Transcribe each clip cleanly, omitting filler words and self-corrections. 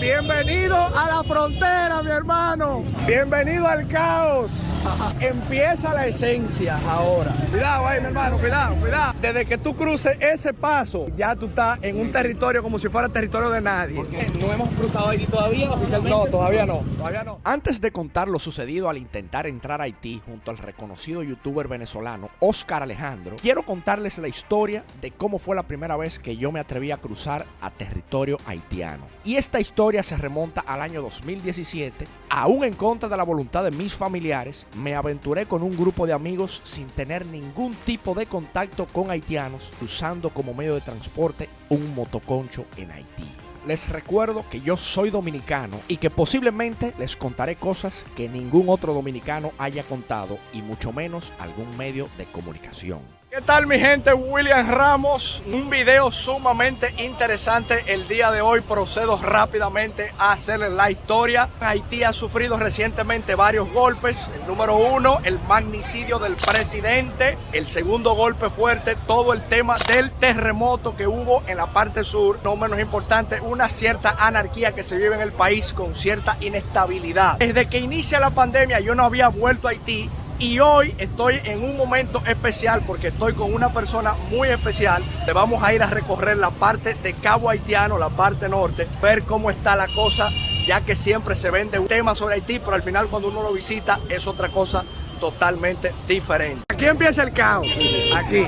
Bienvenido a la frontera, mi hermano. Bienvenido al caos. Empieza la esencia ahora. Cuidado ahí, mi hermano, cuidado. Desde que tú cruces ese paso, ya tú estás en un territorio como si fuera territorio de nadie. Porque no hemos cruzado Haití todavía oficialmente. No, todavía no. Antes de contar lo sucedido al intentar entrar a Haití junto al reconocido youtuber venezolano Oscar Alejandro, quiero contarles la historia de cómo fue la primera vez que yo me atreví a cruzar a territorio haitiano. Y esta historia se remonta al año 2017. Aún en contra de la voluntad de mis familiares, me aventuré con un grupo de amigos sin tener ningún tipo de contacto con haitianos, usando como medio de transporte un motoconcho en Haití. Les recuerdo que yo soy dominicano y que posiblemente les contaré cosas que ningún otro dominicano haya contado y mucho menos algún medio de comunicación. ¿Qué tal, mi gente? William Ramos, un video sumamente interesante el día de hoy. Procedo rápidamente a hacerles la historia. Haití ha sufrido recientemente varios golpes. El número uno, el magnicidio del presidente. El segundo golpe fuerte, todo el tema del terremoto que hubo en la parte sur. No menos importante, una cierta anarquía que se vive en el país con cierta inestabilidad. Desde que inicia la pandemia yo no había vuelto a Haití. Y hoy estoy en un momento especial porque estoy con una persona muy especial. Le vamos a ir a recorrer la parte de Cabo Haitiano, la parte norte, ver cómo está la cosa, ya que siempre se vende un tema sobre Haití, pero al final cuando uno lo visita es otra cosa totalmente diferente. Aquí empieza el caos, aquí.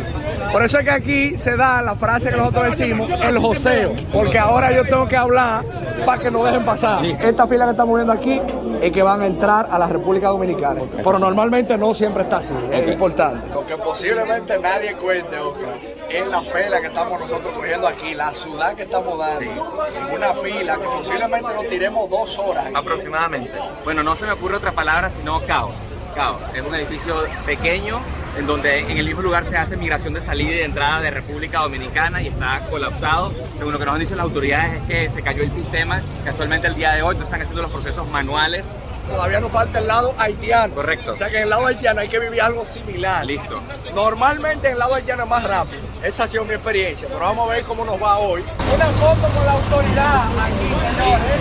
Por eso es que aquí se da la frase que nosotros decimos, el joseo, porque ahora yo tengo que hablar para que nos dejen pasar. Esta fila que estamos viendo aquí es que van a entrar a la República Dominicana, pero normalmente no siempre está así, es importante. Lo que posiblemente nadie cuente, Oscar, es la pela que estamos nosotros cogiendo aquí, la sudad que estamos dando, una fila que posiblemente nos tiremos 2 horas. Aproximadamente. Bueno, no se me ocurre otra palabra sino caos. Caos. Es un edificio pequeño en donde en el mismo lugar se hace migración de salida y de entrada de República Dominicana y está colapsado. Según lo que nos han dicho las autoridades es que se cayó el sistema casualmente el día de hoy, entonces están haciendo los procesos manuales. Todavía nos falta el lado haitiano. Correcto. O sea que en el lado haitiano hay que vivir algo similar. Listo. Normalmente en el lado haitiano es más rápido. Esa ha sido mi experiencia, pero vamos a ver cómo nos va hoy. Una foto con la autoridad aquí, señores.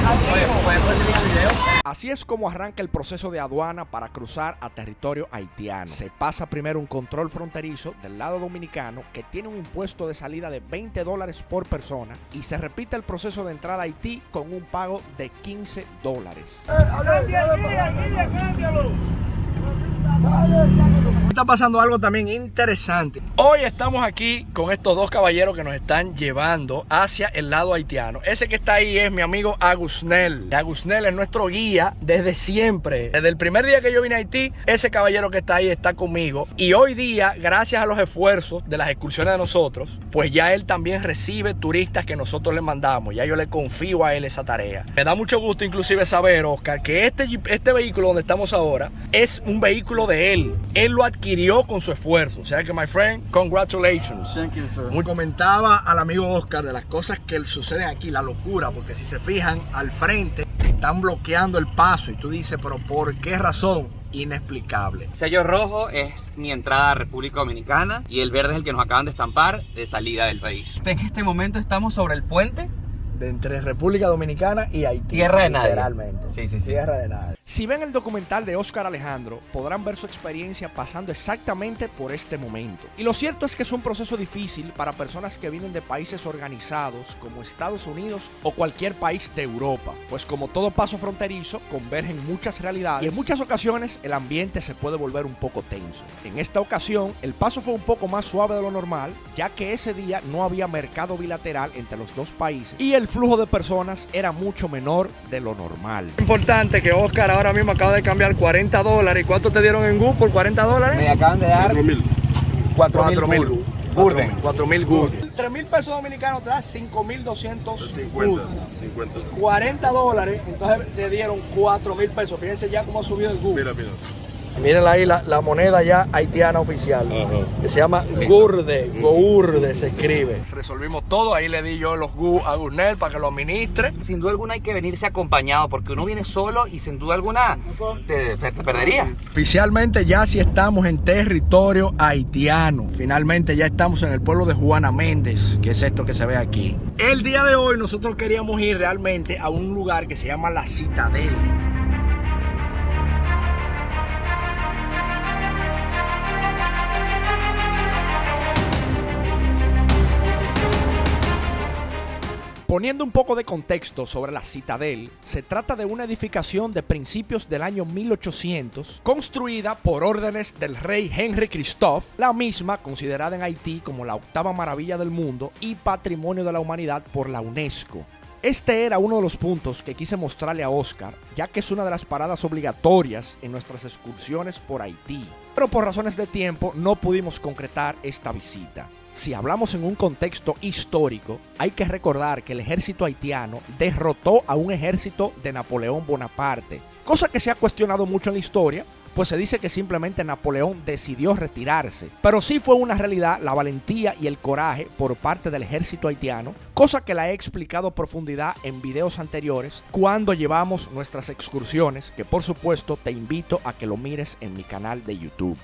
¿Pueden poner el video? Así es como arranca el proceso de aduana para cruzar a territorio haitiano. Se pasa primero un control fronterizo del lado dominicano que tiene un impuesto de salida de $20 por persona y se repite el proceso de entrada a Haití con un pago de $15. Está pasando algo también interesante. Hoy estamos aquí con estos dos caballeros que nos están llevando hacia el lado haitiano. Ese que está ahí es mi amigo Agusnel. Agusnel es nuestro guía desde siempre. Desde el primer día que yo vine a Haití, ese caballero que está ahí está conmigo. Y hoy día, gracias a los esfuerzos de las excursiones de nosotros, pues ya él también recibe turistas que nosotros le mandamos. Ya yo le confío a él esa tarea. Me da mucho gusto inclusive saber, Oscar, que este vehículo donde estamos ahora es un vehículo de él. Él lo adquirió con su esfuerzo. O sea que, my friend, congratulations. Thank you, sir. Muy comentaba al amigo Oscar de las cosas que suceden aquí, la locura, porque si se fijan al frente están bloqueando el paso y tú dices, pero ¿por qué razón? Inexplicable. Sello rojo es mi entrada a República Dominicana y el verde es el que nos acaban de estampar de salida del país. En este momento estamos sobre el puente De entre República Dominicana y Haití. Tierra de nadie. Literalmente. Sí. Tierra de nadie. Si ven el documental de Oscar Alejandro, podrán ver su experiencia pasando exactamente por este momento. Y lo cierto es que es un proceso difícil para personas que vienen de países organizados como Estados Unidos o cualquier país de Europa, pues como todo paso fronterizo, convergen muchas realidades y en muchas ocasiones el ambiente se puede volver un poco tenso. En esta ocasión, el paso fue un poco más suave de lo normal, ya que ese día no había mercado bilateral entre los dos países y el flujo de personas era mucho menor de lo normal. Importante que Oscar ahora mismo acaba de cambiar $40. ¿Y cuánto te dieron en Gu por $40? me acaban de dar 4.000 Gurden. 4.000 Gurden. 3.000 pesos dominicanos te da 5.200 Gurden. 40 dólares, entonces te dieron 4.000 pesos. Fíjense ya cómo ha subido el Gurden. Mira. Miren ahí la moneda ya haitiana oficial, que se llama Gourde se escribe. Resolvimos todo, ahí le di yo los gu a Gurnel para que lo administre. Sin duda alguna hay que venirse acompañado, porque uno viene solo y sin duda alguna te perdería. Oficialmente ya sí estamos en territorio haitiano. Finalmente ya estamos en el pueblo de Juana Méndez, que es esto que se ve aquí. El día de hoy nosotros queríamos ir realmente a un lugar que se llama La Citadel. Poniendo un poco de contexto sobre la Citadel, se trata de una edificación de principios del año 1800, construida por órdenes del rey Henry Christophe, la misma considerada en Haití como la octava maravilla del mundo y patrimonio de la humanidad por la UNESCO. Este era uno de los puntos que quise mostrarle a Oscar, ya que es una de las paradas obligatorias en nuestras excursiones por Haití. Pero por razones de tiempo no pudimos concretar esta visita. Si hablamos en un contexto histórico, hay que recordar que el ejército haitiano derrotó a un ejército de Napoleón Bonaparte, cosa que se ha cuestionado mucho en la historia, pues se dice que simplemente Napoleón decidió retirarse. Pero sí fue una realidad la valentía y el coraje por parte del ejército haitiano, cosa que la he explicado a profundidad en videos anteriores cuando llevamos nuestras excursiones, que por supuesto te invito a que lo mires en mi canal de YouTube.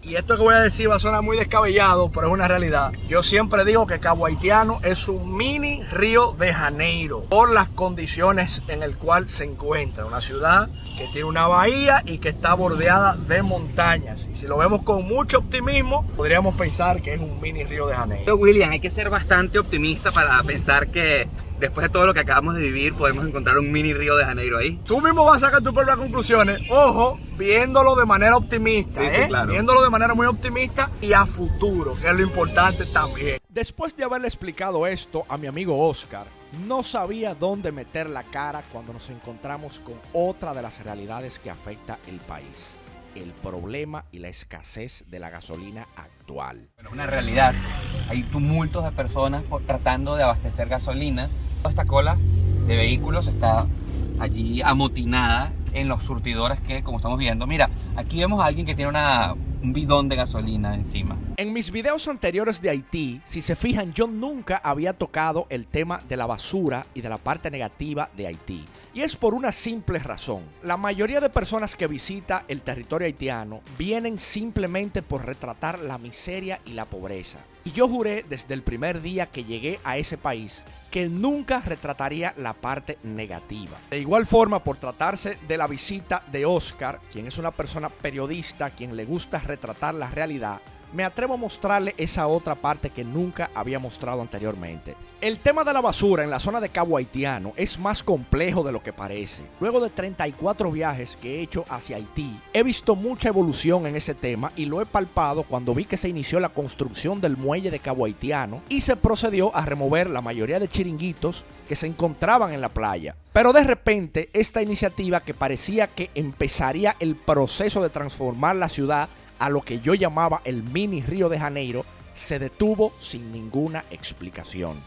Y esto que voy a decir va a sonar muy descabellado, pero es una realidad. Yo siempre digo que Cabo Haitiano es un mini Río de Janeiro por las condiciones en el cual se encuentra. Una ciudad que tiene una bahía y que está bordeada de montañas. Y si lo vemos con mucho optimismo, podríamos pensar que es un mini Río de Janeiro. William, hay que ser bastante optimista para pensar que después de todo lo que acabamos de vivir podemos encontrar un mini Río de Janeiro ahí. Tú mismo vas a sacar tus propias conclusiones. Ojo, viéndolo de manera optimista, sí, claro. Viéndolo de manera muy optimista y a futuro, que es lo importante también. Después de haberle explicado esto a mi amigo Oscar, no sabía dónde meter la cara cuando nos encontramos con otra de las realidades que afecta el país: el problema y la escasez de la gasolina actual. Bueno, es una realidad. Hay tumultos de personas tratando de abastecer gasolina. Toda esta cola de vehículos está allí amotinada en los surtidores que, como estamos viendo, mira, aquí vemos a alguien que tiene un bidón de gasolina encima. En mis videos anteriores de Haití, si se fijan, yo nunca había tocado el tema de la basura y de la parte negativa de Haití. Y es por una simple razón. La mayoría de personas que visita el territorio haitiano vienen simplemente por retratar la miseria y la pobreza. Y yo juré desde el primer día que llegué a ese país que nunca retrataría la parte negativa. De igual forma, por tratarse de la visita de Oscar, quien es una persona periodista, quien le gusta retratar la realidad, me atrevo a mostrarle esa otra parte que nunca había mostrado anteriormente. El tema de la basura en la zona de Cabo Haitiano es más complejo de lo que parece. Luego de 34 viajes que he hecho hacia Haití, he visto mucha evolución en ese tema y lo he palpado cuando vi que se inició la construcción del muelle de Cabo Haitiano y se procedió a remover la mayoría de chiringuitos que se encontraban en la playa. Pero de repente, esta iniciativa que parecía que empezaría el proceso de transformar la ciudad a lo que yo llamaba el mini Río de Janeiro, se detuvo sin ninguna explicación.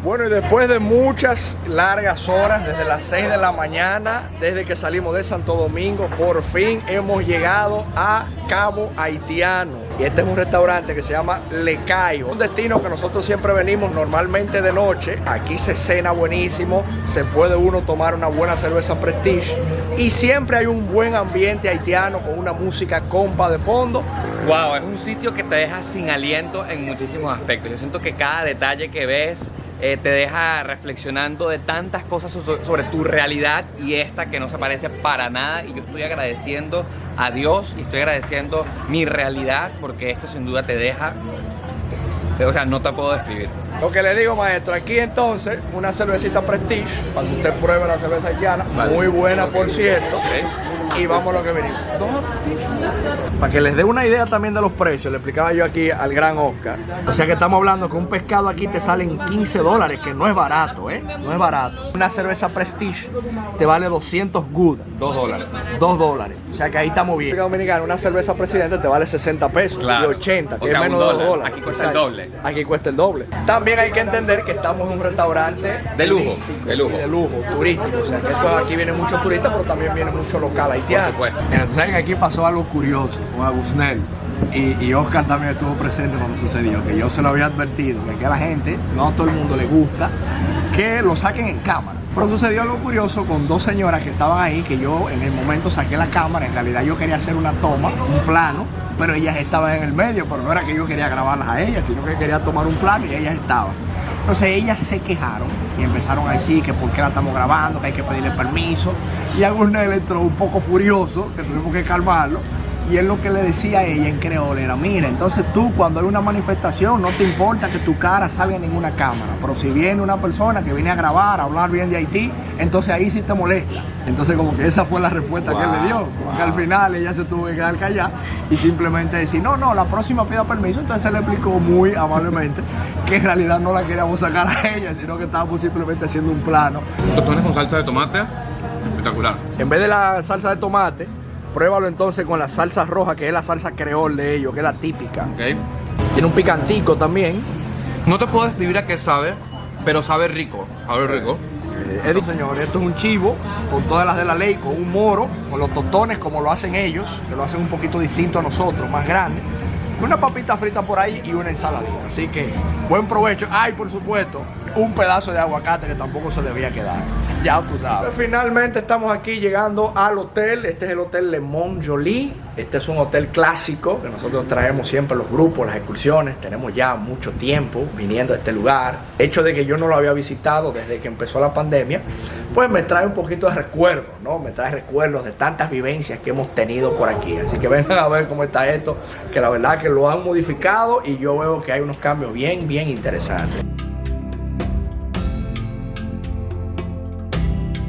Bueno, y después de muchas largas horas, desde las 6 de la mañana, desde que salimos de Santo Domingo, por fin hemos llegado a Cabo Haitiano. Y este es un restaurante que se llama Le Caio, un destino que nosotros siempre venimos normalmente de noche. Aquí se cena buenísimo, se puede uno tomar una buena cerveza Prestige y siempre hay un buen ambiente haitiano con una música compa de fondo. Wow, es un sitio que te deja sin aliento en muchísimos aspectos. Yo siento que cada detalle que ves te deja reflexionando de tantas cosas sobre tu realidad y esta que no se parece para nada. Y yo estoy agradeciendo a Dios y estoy agradeciendo mi realidad, porque esto sin duda te deja, o sea, no te puedo describir. Lo que le digo, maestro, aquí entonces una cervecita Prestige, para que usted pruebe la cerveza haitiana, vale. Muy buena, por cierto. Okay. Y vamos a lo que venimos. Para que les dé una idea también de los precios, le explicaba yo aquí al gran Oscar. O sea que estamos hablando que un pescado aquí te sale en $15, que no es barato, no es barato. Una cerveza Prestige te vale 200 good. $2. $2. O sea que ahí estamos bien. Dominicano, una cerveza Presidente te vale 60 pesos. Claro. Y 80, que o sea, es menos de $2. Aquí cuesta el doble. Aquí cuesta el doble. También hay que entender que estamos en un restaurante de lujo, de lujo, turístico. O sea que aquí vienen muchos turistas, pero también viene mucho local haitiana. Por supuesto. Mira, tú sabes que aquí pasó algo curioso con Agusnel. Y Oscar también estuvo presente cuando sucedió, que yo se lo había advertido, que aquí a la gente, no a todo el mundo le gusta que lo saquen en cámara. Pero sucedió algo curioso con dos señoras que estaban ahí, que yo en el momento saqué la cámara. En realidad yo quería hacer una toma, un plano, pero ellas estaban en el medio, pero no era que yo quería grabarlas a ellas, sino que quería tomar un plano y ellas estaban. Entonces ellas se quejaron y empezaron a decir que por qué la estamos grabando, que hay que pedirle permiso. Y Agusnel entró un poco furioso, que tuvimos que calmarlo. Y él lo que le decía a ella en creol era: mira, entonces tú cuando hay una manifestación no te importa que tu cara salga en ninguna cámara, pero si viene una persona que viene a grabar, a hablar bien de Haití, entonces ahí sí te molesta. Entonces como que esa fue la respuesta que él le dio, porque al final ella se tuvo que quedar callada y simplemente decir: no, la próxima pida permiso. Entonces él le explicó muy amablemente que en realidad no la queríamos sacar a ella, sino que estábamos simplemente haciendo un plano. Tostones con salsa de tomate, espectacular. En vez de la salsa de tomate, pruébalo entonces con la salsa roja, que es la salsa creol de ellos, que es la típica. Okay. Tiene un picantico también. No te puedo describir a qué sabe, pero sabe rico. Sabe rico. Señores, esto es un chivo con todas las de la ley, con un moro, con los tostones como lo hacen ellos, que lo hacen un poquito distinto a nosotros, más grande. Una papita frita por ahí y una ensaladita. Así que buen provecho. Ay, por supuesto, un pedazo de aguacate que tampoco se debía quedar. Ya tú sabes. Finalmente estamos aquí llegando al hotel. Este es el Hotel Le Mont Joly. Este es un hotel clásico que nosotros traemos siempre los grupos, las excursiones. Tenemos ya mucho tiempo viniendo a este lugar. Hecho de que yo no lo había visitado desde que empezó la pandemia, pues me trae un poquito de recuerdos, ¿no? Me trae recuerdos de tantas vivencias que hemos tenido por aquí. Así que vengan a ver cómo está esto, que la verdad que lo han modificado y yo veo que hay unos cambios bien interesantes.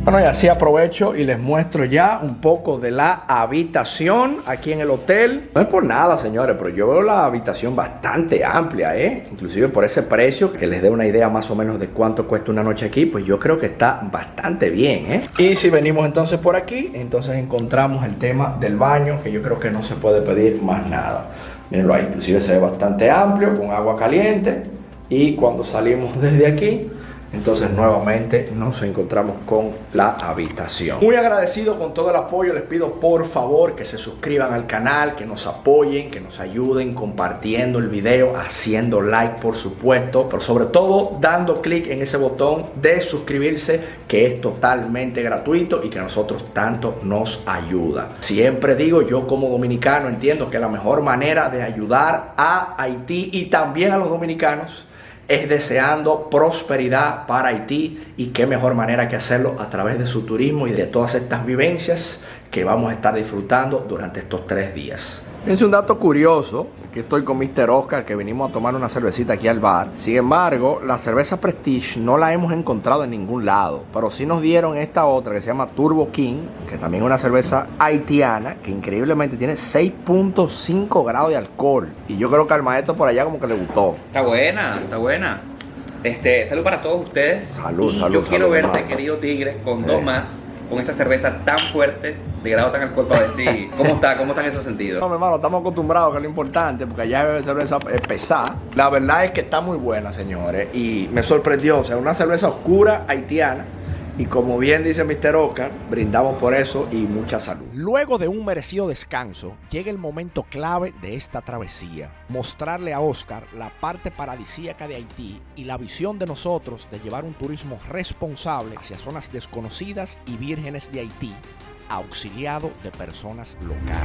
Bueno, y así aprovecho y les muestro ya un poco de la habitación aquí en el hotel. No es por nada, señores, pero yo veo la habitación bastante amplia, inclusive por ese precio, que les dé una idea más o menos de cuánto cuesta una noche aquí, pues yo creo que está bastante bien, Y si venimos entonces por aquí, entonces encontramos el tema del baño, que yo creo que no se puede pedir más nada. Mírenlo ahí, inclusive se ve bastante amplio, con agua caliente. Y cuando salimos desde aquí, entonces nuevamente nos encontramos con la habitación. Muy agradecido con todo el apoyo. Les pido por favor que se suscriban al canal, que nos apoyen, que nos ayuden compartiendo el video, haciendo like por supuesto, pero sobre todo dando clic en ese botón de suscribirse, que es totalmente gratuito y que a nosotros tanto nos ayuda. Siempre digo, yo como dominicano entiendo que la mejor manera de ayudar a Haití y también a los dominicanos es deseando prosperidad para Haití, y qué mejor manera que hacerlo a través de su turismo y de todas estas vivencias que vamos a estar disfrutando durante estos 3 días. Es un dato curioso, que estoy con Mr. Oscar, que vinimos a tomar una cervecita aquí al bar. Sin embargo, la cerveza Prestige no la hemos encontrado en ningún lado, pero sí nos dieron esta otra que se llama Turbo King, que también es una cerveza haitiana, que increíblemente tiene 6.5 grados de alcohol. Y yo creo que al maestro por allá como que le gustó. Está buena, está buena. Salud para todos ustedes. Salud, y salud, yo quiero salud, verte, hermano. querido tigre, con 2 más, con esta cerveza tan fuerte, de grado tan alcohol, para decir cómo están esos sentidos. No, mi hermano, estamos acostumbrados, que es lo importante, porque allá bebe cerveza pesada. La verdad es que está muy buena, señores, y me sorprendió. O sea, una cerveza oscura haitiana, y como bien dice Mr. Oscar, brindamos por eso y mucha salud. Luego de un merecido descanso, llega el momento clave de esta travesía: mostrarle a Oscar la parte paradisíaca de Haití y la visión de nosotros de llevar un turismo responsable hacia zonas desconocidas y vírgenes de Haití, auxiliado de personas locales.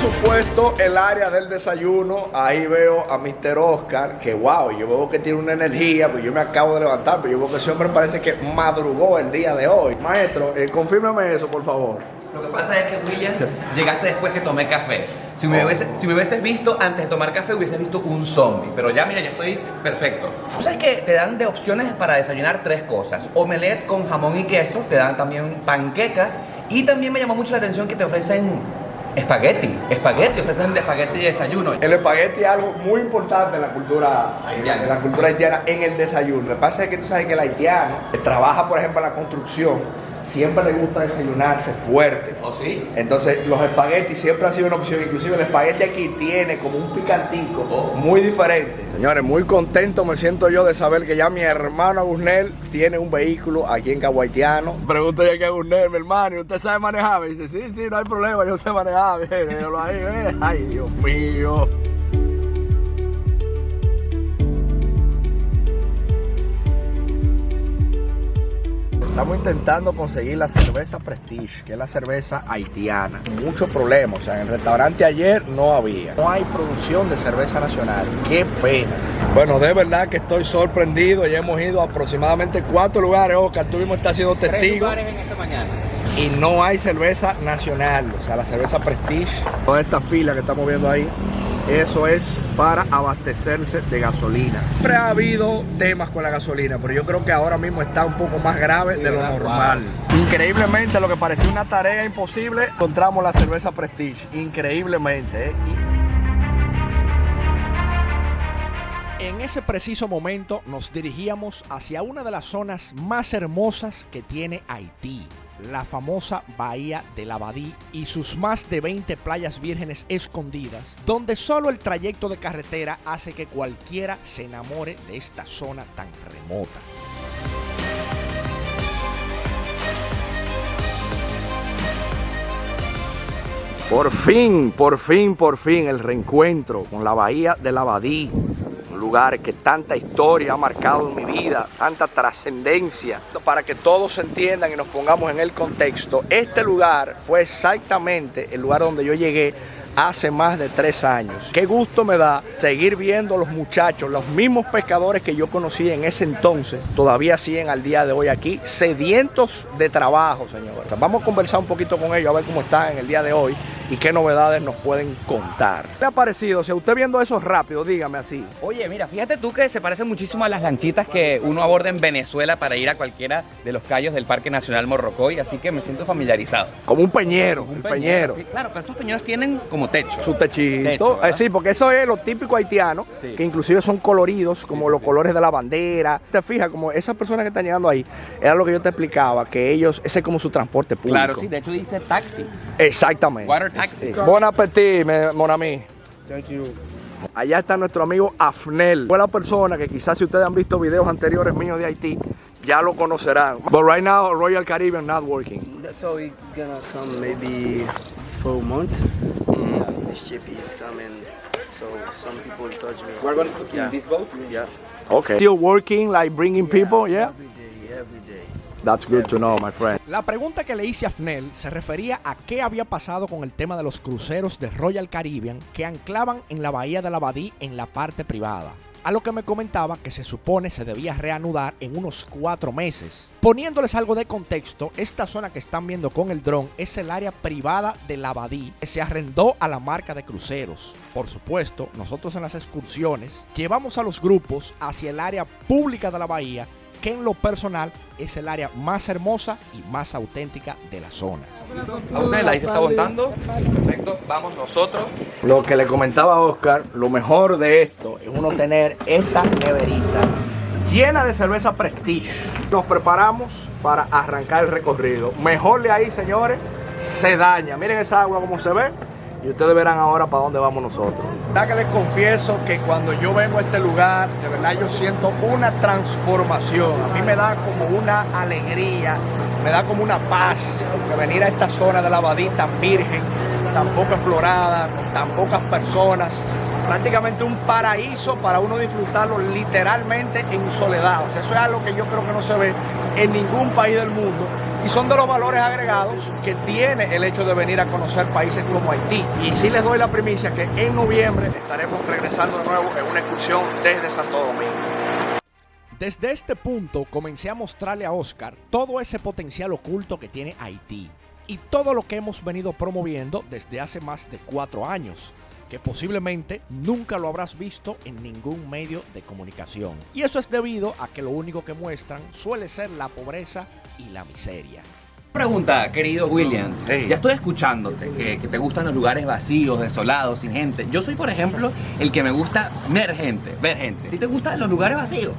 Supuesto, el área del desayuno, ahí veo a Mr. Oscar, que wow, yo veo que tiene una energía, pues yo me acabo de levantar, pero yo veo que ese hombre parece que madrugó el día de hoy. Maestro, confírmame eso, por favor. Lo que pasa es que, William, llegaste después que tomé café. Si me hubieses visto antes de tomar café, hubieses visto un zombie. Pero ya, mira, ya estoy perfecto. Tú sabes que te dan de opciones para desayunar 3 cosas. Omelette con jamón y queso, te dan también panquecas, y también me llamó mucho la atención que te ofrecen espagueti, ofrecen de espagueti de desayuno. El espagueti es algo muy importante en la cultura haitiana, en el desayuno. Lo que pasa es que tú sabes que el haitiano que trabaja, por ejemplo, en la construcción, siempre les gusta desayunarse fuerte. ¿Oh, sí? Entonces los espaguetis siempre han sido una opción. Inclusive el espagueti aquí tiene como un picantico muy diferente. Señores, muy contento me siento yo de saber que ya mi hermano Agusnel tiene un vehículo aquí en Cagua Haitiano. Pregunto yo que Agusnel, mi hermano, ¿y usted sabe manejar? Me dice, sí, no hay problema, yo sé manejar. Míralo ahí, ve. Ay, Dios mío. Estamos intentando conseguir la cerveza Prestige, que es la cerveza haitiana. Muchos problemas, o sea, en el restaurante ayer no había. No hay producción de cerveza nacional. ¡Qué pena! Bueno, de verdad que estoy sorprendido. Ya hemos ido a aproximadamente 4 lugares, Oscar. Tuvimos estar siendo testigos. 3 lugares en esta mañana. Y no hay cerveza nacional, o sea, la cerveza Prestige. Toda esta fila que estamos viendo ahí, eso es para abastecerse de gasolina. Siempre ha habido temas con la gasolina, pero yo creo que ahora mismo está un poco más grave de lo normal. Increíblemente, lo que parecía una tarea imposible, encontramos la cerveza Prestige. Increíblemente, ¿eh? En ese preciso momento nos dirigíamos hacia una de las zonas más hermosas que tiene Haití, la famosa Bahía del Abadí y sus más de 20 playas vírgenes escondidas, donde solo el trayecto de carretera hace que cualquiera se enamore de esta zona tan remota. Por fin el reencuentro con la Bahía del Abadí. Un lugar que tanta historia ha marcado en mi vida, tanta trascendencia. Para que todos entiendan y nos pongamos en el contexto, este lugar fue exactamente el lugar donde yo llegué hace más de 3 años. Qué gusto me da seguir viendo a los muchachos, los mismos pescadores que yo conocí en ese entonces, todavía siguen al día de hoy aquí, sedientos de trabajo, señores. Vamos a conversar un poquito con ellos, a ver cómo están en el día de hoy y qué novedades nos pueden contar. ¿Qué le ha parecido? Si usted viendo eso rápido, dígame así. Oye, mira, fíjate tú que se parece muchísimo a las lanchitas que uno aborda en Venezuela para ir a cualquiera de los cayos del Parque Nacional Morrocoy, así que me siento familiarizado. Como un peñero, Un el peñero. Sí, claro, pero estos peñeros tienen como techo. Su techito. Techo, ¿verdad? Sí, porque eso es lo típico haitiano, Sí. que inclusive son coloridos, como los colores de la bandera. Te fijas, como esas personas que están llegando ahí, era lo que yo te explicaba, que ellos, ese es como su transporte público. Claro, sí, de hecho dice taxi. Exactamente. Water taxi. Bon appetit, mon ami. Thank you. Allá está nuestro amigo Afnel. Fue la persona que quizás si ustedes han visto videos anteriores míos de Haití, ya lo conocerán. But right now, Royal Caribbean not working. So we gonna come maybe for a month. This ship is coming, so some people touch me. We're going to put in this boat? Yeah. Okay. Still working, like bringing people, yeah? Every day. That's good to know, my friend. La pregunta que le hice a Afnel se refería a qué había pasado con el tema de los cruceros de Royal Caribbean que anclaban en la Bahía del Abadí en la parte privada. A lo que me comentaba que se supone se debía reanudar en unos 4 meses. Poniéndoles algo de contexto, esta zona que están viendo con el dron es el área privada del Abadí que se arrendó a la marca de cruceros. Por supuesto, nosotros en las excursiones llevamos a los grupos hacia el área pública de la bahía, que en lo personal es el área más hermosa y más auténtica de la zona. Agusnel, ahí se está montando. Perfecto, vamos nosotros. Lo que le comentaba a Oscar, lo mejor de esto es uno tener esta neverita llena de cerveza Prestige. Nos preparamos para arrancar el recorrido. Mejor de ahí, señores, se daña. Miren esa agua como se ve. Y ustedes verán ahora para dónde vamos nosotros. La verdad que les confieso que cuando yo vengo a este lugar, de verdad yo siento una transformación. A mí me da como una alegría, me da como una paz de venir a esta zona de la Abadí tan virgen, tan poco explorada, con tan pocas personas. Prácticamente un paraíso para uno disfrutarlo literalmente en soledad. O sea, eso es algo que yo creo que no se ve en ningún país del mundo. Y son de los valores agregados que tiene el hecho de venir a conocer países como Haití. Y sí les doy la primicia que en noviembre estaremos regresando de nuevo en una excursión desde Santo Domingo. Desde este punto comencé a mostrarle a Oscar todo ese potencial oculto que tiene Haití y todo lo que hemos venido promoviendo desde hace más de 4 años, que posiblemente nunca lo habrás visto en ningún medio de comunicación. Y eso es debido a que lo único que muestran suele ser la pobreza y la miseria. Pregunta, querido William. Sí. Ya estoy escuchándote, que te gustan los lugares vacíos, desolados, sin gente. Yo soy, por ejemplo, el que me gusta ver gente. ¿A ti te gustan los lugares vacíos?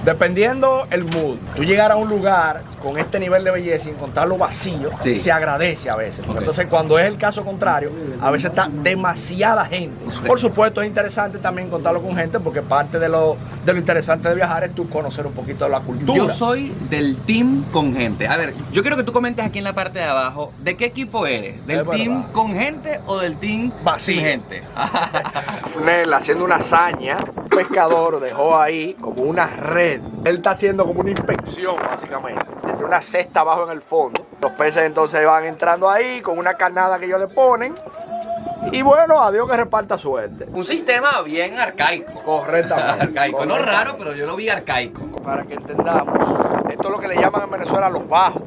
Dependiendo el mood, tú llegar a un lugar con este nivel de belleza y encontrarlo vacío, Sí. se agradece a veces. Porque Ok. entonces cuando es el caso contrario, a veces está demasiada gente. Por supuesto es interesante también encontrarlo con gente porque parte de lo interesante de viajar es tú conocer un poquito de la cultura. Yo soy del team con gente. A ver, yo quiero que tú comentes aquí en la parte de abajo, ¿de qué equipo eres? ¿Del Es team verdad. con gente o del team Vacío. sin gente? Nel haciendo una hazaña, un pescador dejó ahí como una red. Él está haciendo como una inspección básicamente. Tiene una cesta abajo en el fondo. Los peces entonces van entrando ahí con una carnada que ellos le ponen. Y bueno, a Dios que reparta suerte. Un sistema bien arcaico. Correctamente. Arcaico, no raro, pero yo lo vi arcaico. Para que entendamos, esto es lo que le llaman en Venezuela los bajos.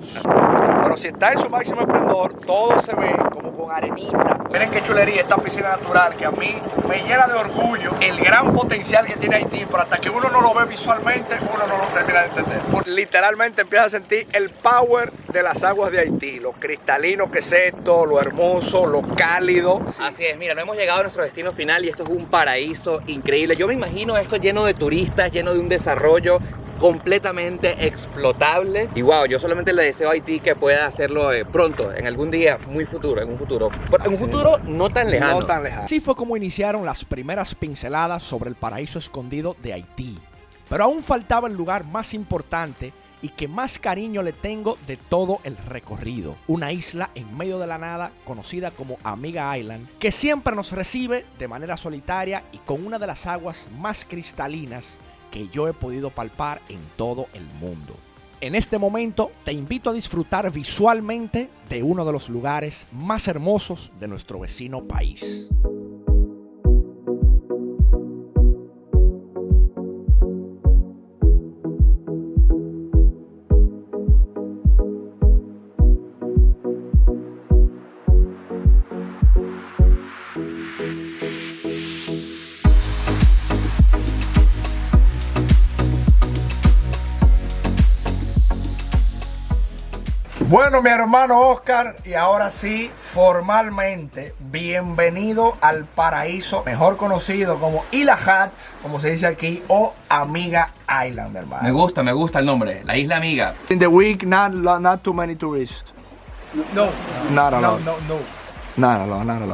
Pero si está en su máximo esplendor, todo se ve como con arenita. Miren qué chulería esta piscina natural que a mí me llena de orgullo el gran potencial que tiene Haití, pero hasta que uno no lo ve visualmente, uno no lo termina de entender. Literalmente empieza a sentir el power de las aguas de Haití, lo cristalino que es esto, lo hermoso, lo cálido. Así es, mira, no hemos llegado a nuestro destino final y esto es un paraíso increíble. Yo me imagino esto lleno de turistas, lleno de un desarrollo completamente explotable. Y wow, yo solamente le deseo a Haití que pueda hacerlo pronto, en algún día, muy futuro, en un futuro. En un futuro no tan lejano. No tan lejano. Así fue como iniciaron las primeras pinceladas sobre el paraíso escondido de Haití. Pero aún faltaba el lugar más importante y que más cariño le tengo de todo el recorrido. Una isla en medio de la nada conocida como Amiga Island, que siempre nos recibe de manera solitaria y con una de las aguas más cristalinas que yo he podido palpar en todo el mundo. En este momento te invito a disfrutar visualmente de uno de los lugares más hermosos de nuestro vecino país. Bueno, mi hermano Oscar, y ahora sí, formalmente, bienvenido al paraíso, mejor conocido como Isla Hat, como se dice aquí, o Amiga Island, hermano. Me gusta el nombre, la isla amiga. In the week, not too many tourists. No, Not a lot. no. Nada.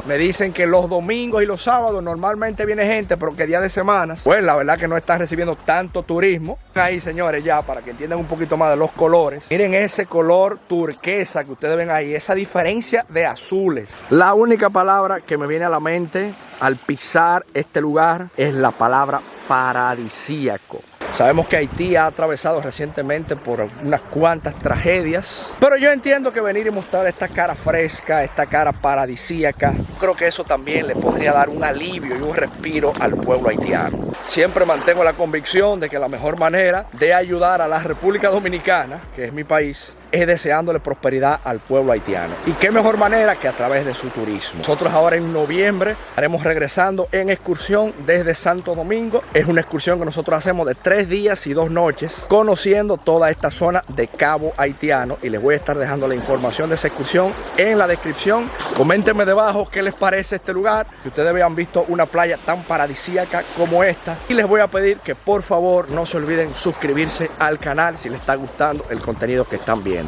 Me dicen que los domingos y los sábados normalmente viene gente, pero que día de semana, pues la verdad que no están recibiendo tanto turismo. Ahí, señores, ya para que entiendan un poquito más de los colores. Miren ese color turquesa que ustedes ven ahí, esa diferencia de azules. La única palabra que me viene a la mente al pisar este lugar es la palabra paradisíaco. Sabemos que Haití ha atravesado recientemente por unas cuantas tragedias, pero yo entiendo que venir y mostrar esta cara fresca, esta cara paradisíaca, creo que eso también le podría dar un alivio y un respiro al pueblo haitiano. Siempre mantengo la convicción de que la mejor manera de ayudar a la República Dominicana, que es mi país, es deseándole prosperidad al pueblo haitiano. Y qué mejor manera que a través de su turismo. Nosotros ahora en noviembre estaremos regresando en excursión desde Santo Domingo. Es una excursión que nosotros hacemos de 3 días y 2 noches, conociendo toda esta zona de Cabo Haitiano. Y les voy a estar dejando la información de esa excursión en la descripción. Coméntenme debajo qué les parece este lugar, que ustedes habían visto una playa tan paradisíaca como esta. Y les voy a pedir que por favor no se olviden suscribirse al canal si les está gustando el contenido que están viendo.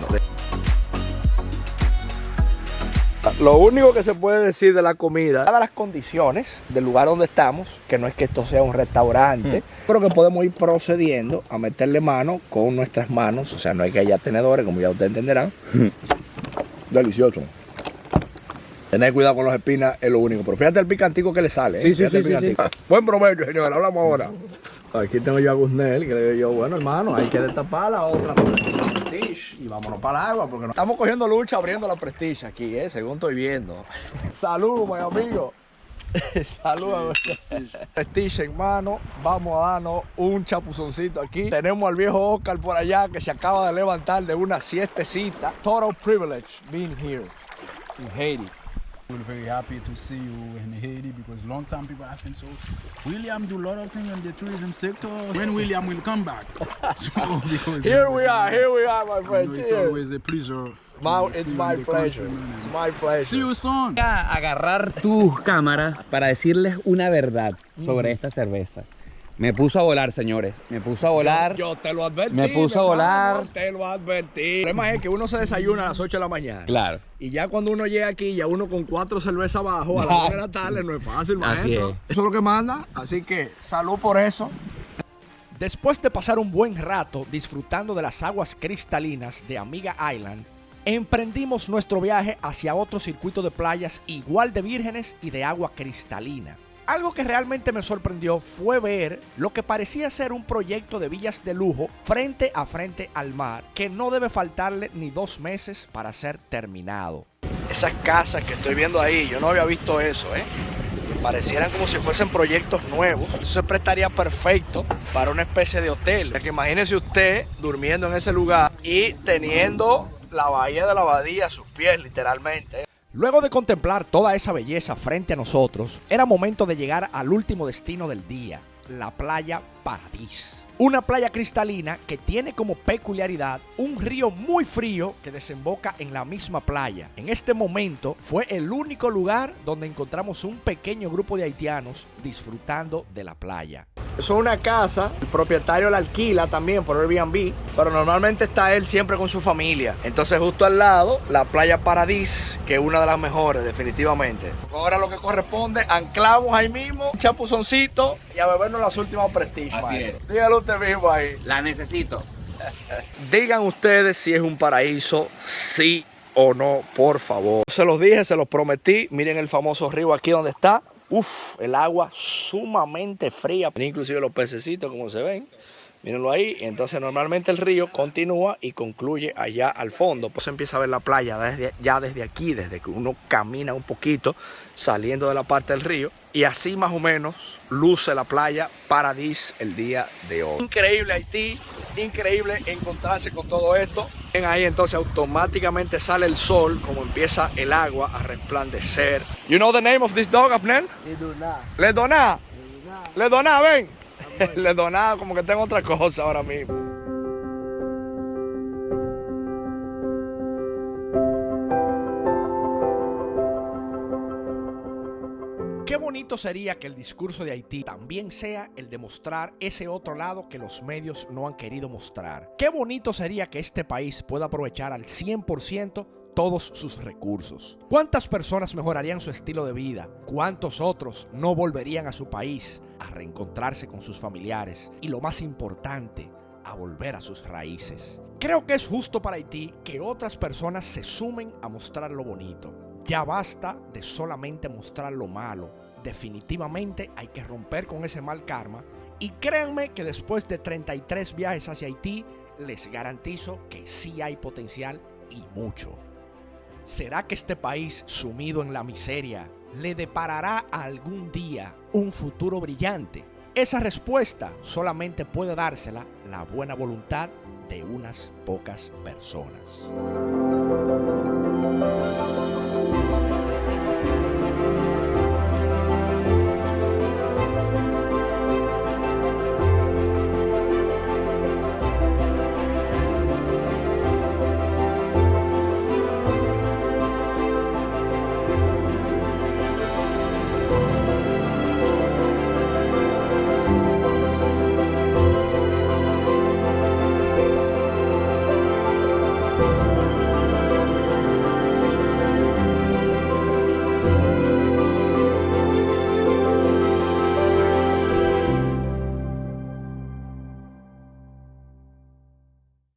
Lo único que se puede decir de la comida, dadas las condiciones del lugar donde estamos, que no es que esto sea un restaurante, pero que podemos ir procediendo a meterle mano con nuestras manos, o sea, no hay que haya tenedores, como ya ustedes entenderán. Delicioso. Tener cuidado con las espinas es lo único, pero fíjate el picantico que le sale. Sí. Buen provecho, señor, hablamos ahora. Aquí tengo yo a Gusnel, que le digo yo, bueno, hermano, hay que destapar la otra Prestige y vámonos para el agua, porque no estamos cogiendo lucha abriendo la Prestige aquí, según estoy viendo. Salud, mi amigo. Salud a nuestra Prestige, hermano. Vamos a darnos un chapuzoncito aquí. Tenemos al viejo Oscar por allá que se acaba de levantar de una siestecita. Total privilege being here in Haiti. We're very happy to see you in Haiti because long time people asking, so William do a lot of things in the tourism sector. When William will come back? So, because Here we are, my friend. it's Cheers. always a pleasure. It's my pleasure. It's my pleasure. See you soon. A agarrar tus cámaras para decirles una verdad sobre esta cerveza. Me puso a volar, señores. Me puso a volar. Yo te lo advertí. Me puso a mi volar. hermano, te lo advertí. El problema es que uno se desayuna a las 8 de la mañana. Claro. Y ya cuando uno llega aquí, ya uno con 4 cervezas abajo a las 1 de la tarde, no es fácil, maestro. Así es. Eso es lo que manda. Así que salud por eso. Después de pasar un buen rato disfrutando de las aguas cristalinas de Amiga Island, emprendimos nuestro viaje hacia otro circuito de playas igual de vírgenes y de agua cristalina. Algo que realmente me sorprendió fue ver lo que parecía ser un proyecto de villas de lujo frente a frente al mar, que no debe faltarle ni 2 meses para ser terminado. Esas casas que estoy viendo ahí, yo no había visto eso, parecieran como si fuesen proyectos nuevos. Eso se prestaría perfecto para una especie de hotel. Ya que imagínese usted durmiendo en ese lugar y teniendo la bahía de la Abadía a sus pies, literalmente. Luego de contemplar toda esa belleza frente a nosotros, era momento de llegar al último destino del día, la playa Paradís. Una playa cristalina que tiene como peculiaridad un río muy frío que desemboca en la misma playa. En este momento fue el único lugar donde encontramos un pequeño grupo de haitianos disfrutando de la playa. Eso es una casa, el propietario la alquila también por Airbnb, pero normalmente está él siempre con su familia. Entonces justo al lado, la playa Paradís, que es una de las mejores definitivamente. Ahora lo que corresponde, anclamos ahí mismo, un chapuzoncito y a bebernos las últimas Prestige. Así maestro. es. Dígalo usted mismo ahí. La necesito. Digan ustedes si es un paraíso, sí o no, por favor. Se los dije, se los prometí. Miren el famoso río aquí donde está. Uf, el agua sumamente fría. Inclusive los pececitos como se ven. Mírenlo ahí. Entonces normalmente el río continúa y concluye allá al fondo. Pues se empieza a ver la playa desde aquí, desde que uno camina un poquito saliendo de la parte del río. Y así más o menos luce la playa Paradís el día de hoy. Increíble Haití, increíble encontrarse con todo esto. Ven ahí entonces automáticamente sale el sol, como empieza el agua a resplandecer. You know the name of this dog, Afnen? Le Doná. Le Doná, ven. Le Doná, como que tengo otra cosa ahora mismo. Qué bonito sería que el discurso de Haití también sea el de mostrar ese otro lado que los medios no han querido mostrar. Qué bonito sería que este país pueda aprovechar al 100% todos sus recursos. ¿Cuántas personas mejorarían su estilo de vida? ¿Cuántos otros no volverían a su país a reencontrarse con sus familiares? Y lo más importante, a volver a sus raíces. Creo que es justo para Haití que otras personas se sumen a mostrar lo bonito. Ya basta de solamente mostrar lo malo. Definitivamente hay que romper con ese mal karma. Y créanme que después de 33 viajes hacia Haití, les garantizo que sí hay potencial y mucho. ¿Será que este país sumido en la miseria le deparará algún día un futuro brillante? Esa respuesta solamente puede dársela la buena voluntad de unas pocas personas.